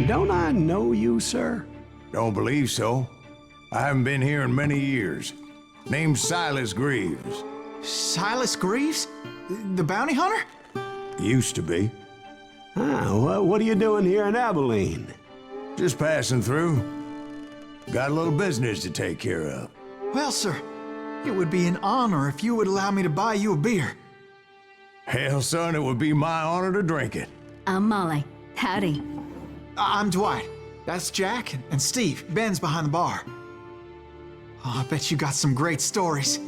Don't I know you, sir? Don't believe so. I haven't been here in many years. Name's Silas Greaves. Silas Greaves? The bounty hunter? Used to be. Well, what are you doing here in Abilene? Just passing through. Got a little business to take care of. Well, sir, it would be an honor if you would allow me to buy you a beer. Hell, son, it would be my honor to drink it. I'm Molly. Howdy. I'm Dwight. That's Jack and Steve. Ben's behind the bar. Oh, I bet you got some great stories.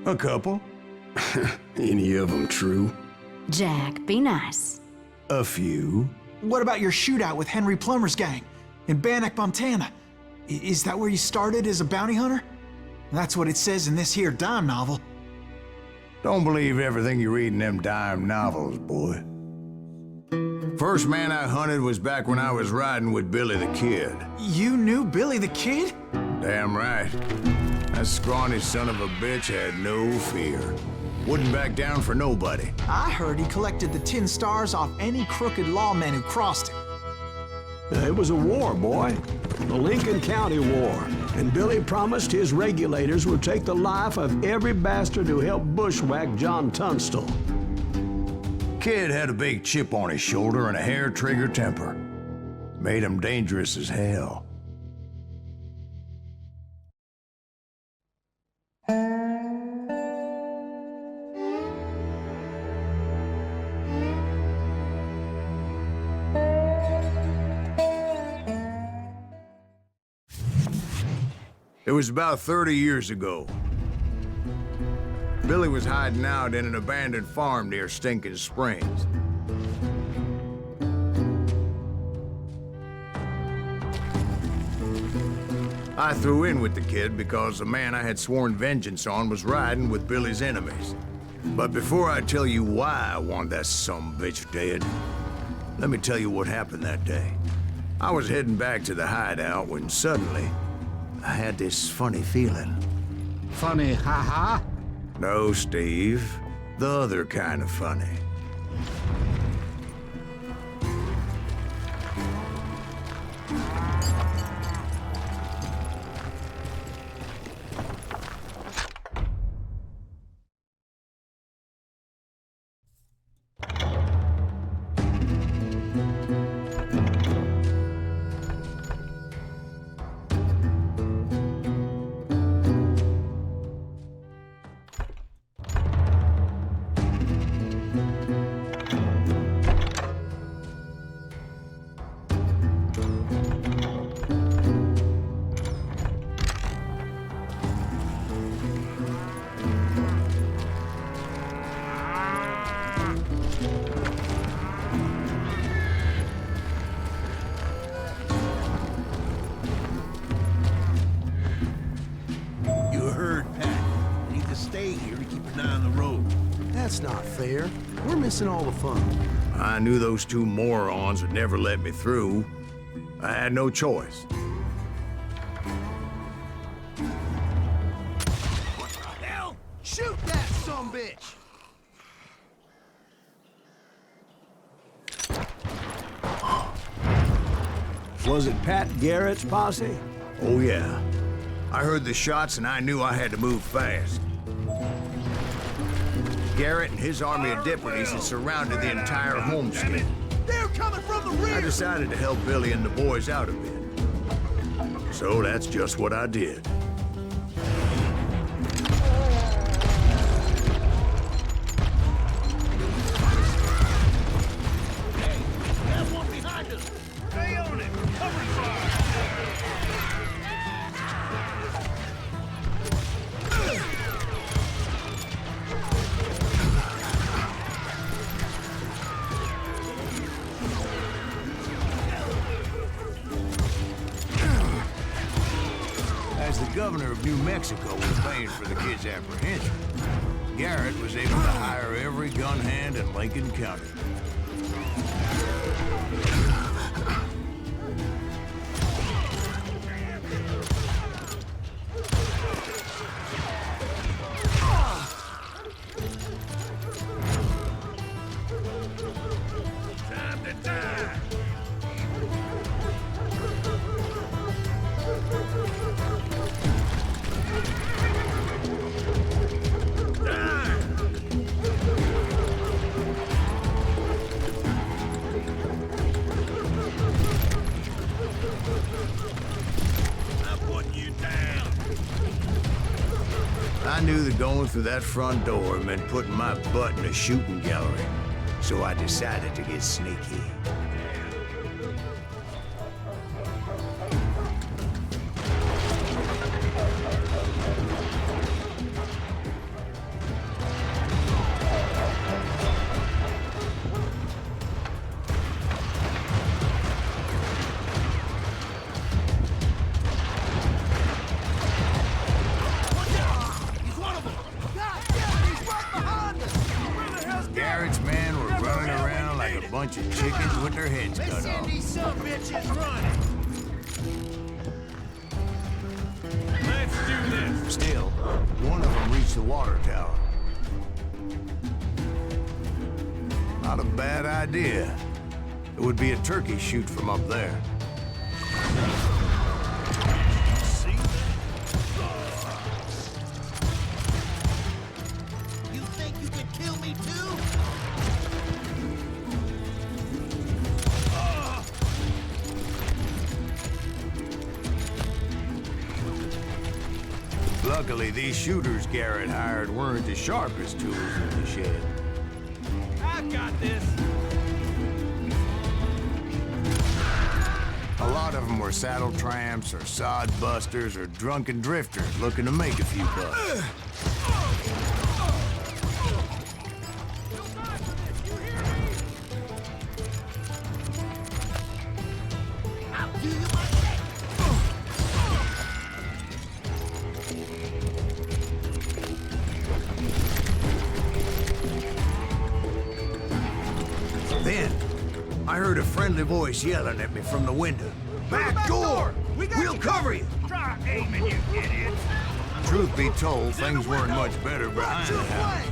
A couple. Any of them true? Jack, be nice. A few. What about your shootout with Henry Plummer's gang in Bannock, Montana? Is that where you started as a bounty hunter? That's what it says in this here dime novel. Don't believe everything you read in them dime novels, boy. First man I hunted was back when I was riding with Billy the Kid. You knew Billy the Kid? Damn right. That scrawny son of a bitch had no fear. Wouldn't back down for nobody. I heard he collected the 10 stars off any crooked lawman who crossed him. It was a war, boy. The Lincoln County War. And Billy promised his regulators would take the life of every bastard who helped bushwhack John Tunstall. Kid had a big chip on his shoulder and a hair-trigger temper. Made him dangerous as hell. It was about 30 years ago. Billy was hiding out in an abandoned farm near Stinking Springs. I threw in with the kid because the man I had sworn vengeance on was riding with Billy's enemies. But before I tell you why I want that sumbitch dead, let me tell you what happened that day. I was heading back to the hideout when suddenly I had this funny feeling. Funny, ha-ha? No, Steve. The other kind of funny. That's not fair. We're missing all the fun. I knew those two morons would never let me through. I had no choice. What the hell? Shoot that sumbitch! Was it Pat Garrett's posse? Oh, yeah. I heard the shots and I knew I had to move fast. Garrett and his army of deputies had surrounded the entire homestead. They're coming from the rear! I decided to help Billy and the boys out a bit. So that's just what I did. As the governor of New Mexico was paying for the kid's apprehension, Garrett was able to hire every gun hand in Lincoln County. knew that going through that front door meant putting my butt in a shooting gallery, so I decided to get sneaky. Garrett's men were running around like a bunch of chickens with their heads cut Let's send off. these some bitches running. Let's do this. Still, one of them reached the water tower. Not a bad idea. It would be a turkey shoot from up there. See that? You think you can kill me too? Luckily, these shooters Garrett hired weren't the sharpest tools in the shed. I got this. A lot of them were saddle tramps or sod busters or drunken drifters looking to make a few bucks. Do you like that? Then, I heard a friendly voice yelling at me from the window. Back door! We'll cover you! Try aiming, you idiots. Truth be told, things weren't much better behind the house.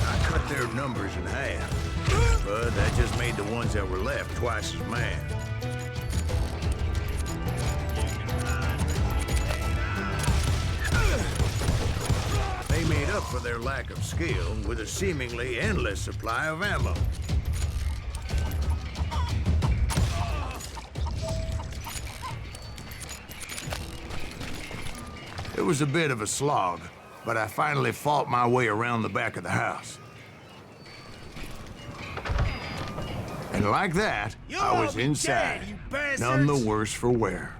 I cut their numbers in half, but that just made the ones that were left twice as mad. They made up for their lack of skill with a seemingly endless supply of ammo. It was a bit of a slog, but I finally fought my way around the back of the house. And like that, You'll I all was be inside, dead, you bastards. none the worse for wear.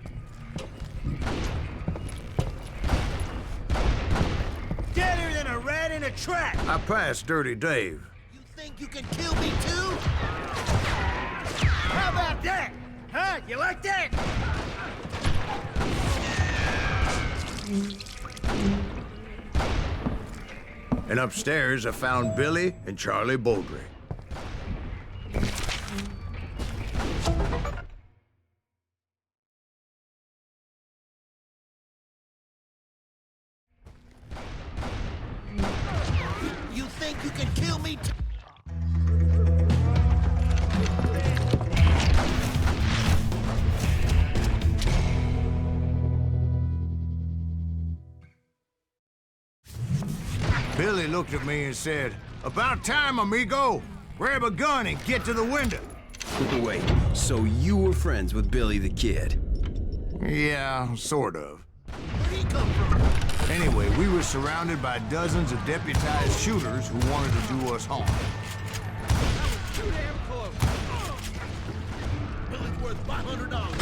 Deader than a rat in a trap. I passed Dirty Dave. You think you can kill me too? How about that? Huh? You like that? And upstairs, I found Billy and Charlie Baldry. You think you can kill me too? Billy looked at me and said, "About time, amigo. Grab a gun and get to the window." Wait, so you were friends with Billy the Kid? Yeah, sort of. Where'd he come from? Anyway, we were surrounded by dozens of deputized shooters who wanted to do us harm. Too damn close. Billy's worth $500.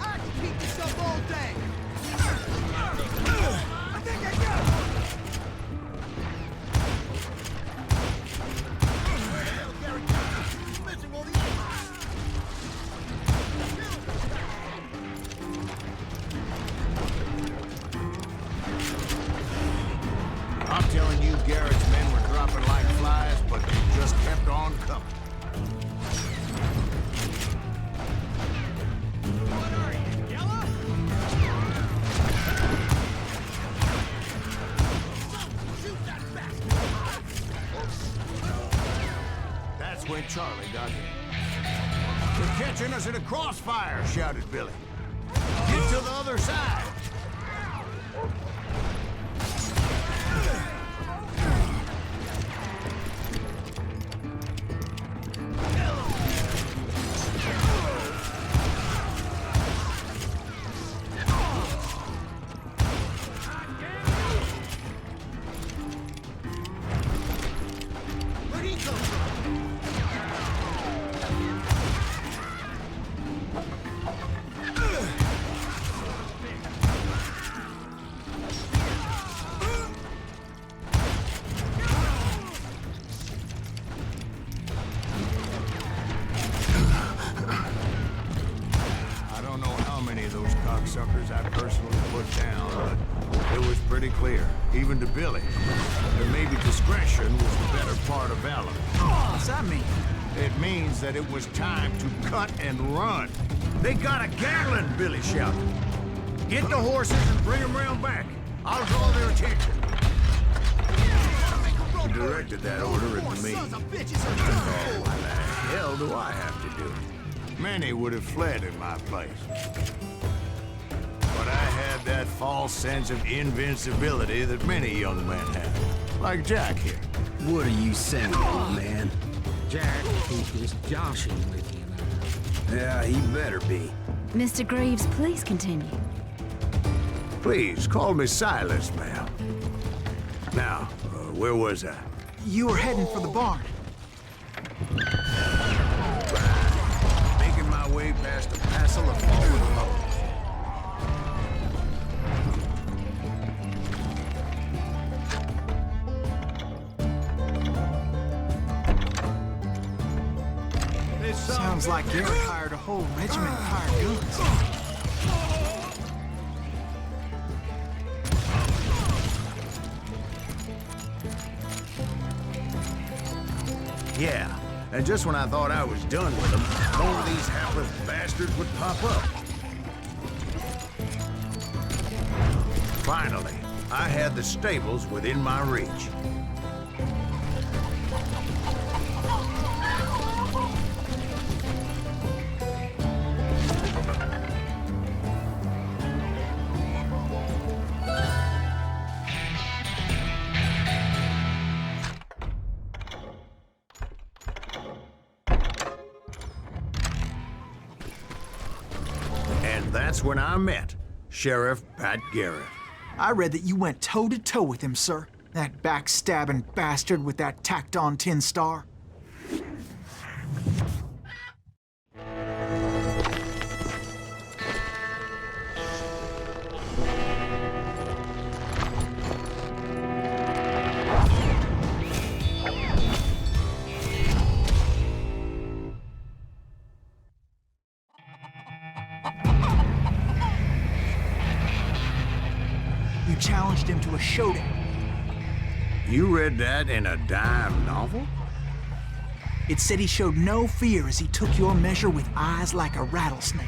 I can keep this up all day. I think I got it. Hell, Gary, he's missing all the I'm telling you, Garrett's men were dropping like flies, but they just kept on coming. What are you, yellow? Shoot that bastard! That's when Charlie got hit. "They're catching us in a crossfire," shouted Billy. "Get to the other side." cocksuckers I personally put down, but it was pretty clear, even to Billy, that maybe discretion was the better part of valor. What's that mean? It means that it was time to cut and run. They got a Gatlin, Billy shouted. Get the horses and bring them round back. I'll draw their attention. He directed that order at me. Oh, what the hell do I have to do? Many would have fled in my place. But I had that false sense of invincibility that many young men have. Like Jack here. What are you saying, old man? Jack, he is joshing with you now. Yeah, he better be. Mr. Greaves, please continue. Please, call me Silas, ma'am. Now, where was I? You were heading for the barn. Making my way past a passel of fallen logs. Sounds like Garrett hired a whole regiment of hired guns. Yeah, and just when I thought I was done with them, more of these hapless bastards would pop up. Finally, I had the stables within my reach. And that's when I met Sheriff Pat Garrett. I read that you went toe-to-toe with him, sir. That backstabbing bastard with that tacked-on tin star. You challenged him to a showdown. You read that in a dime novel? It said he showed no fear as he took your measure with eyes like a rattlesnake.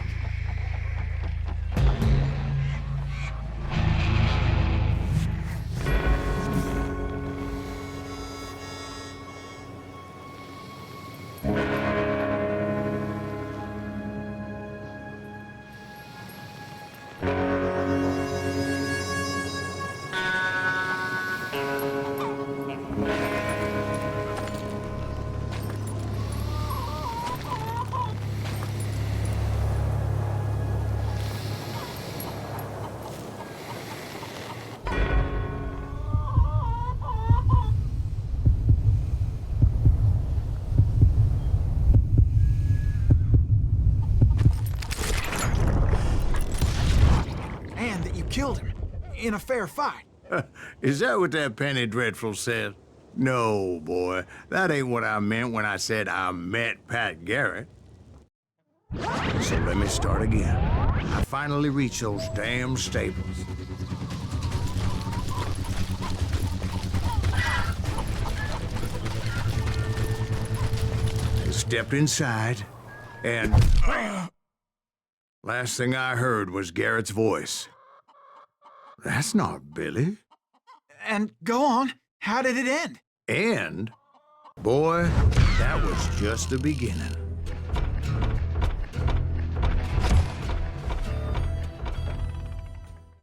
Killed him in a fair fight. Is that what that Penny Dreadful said? No, boy. That ain't what I meant when I said I met Pat Garrett. So let me start again. I finally reached those damn stables. I stepped inside, and last thing I heard was Garrett's voice. That's not Billy. And go on. How did it end? And, boy, that was just the beginning.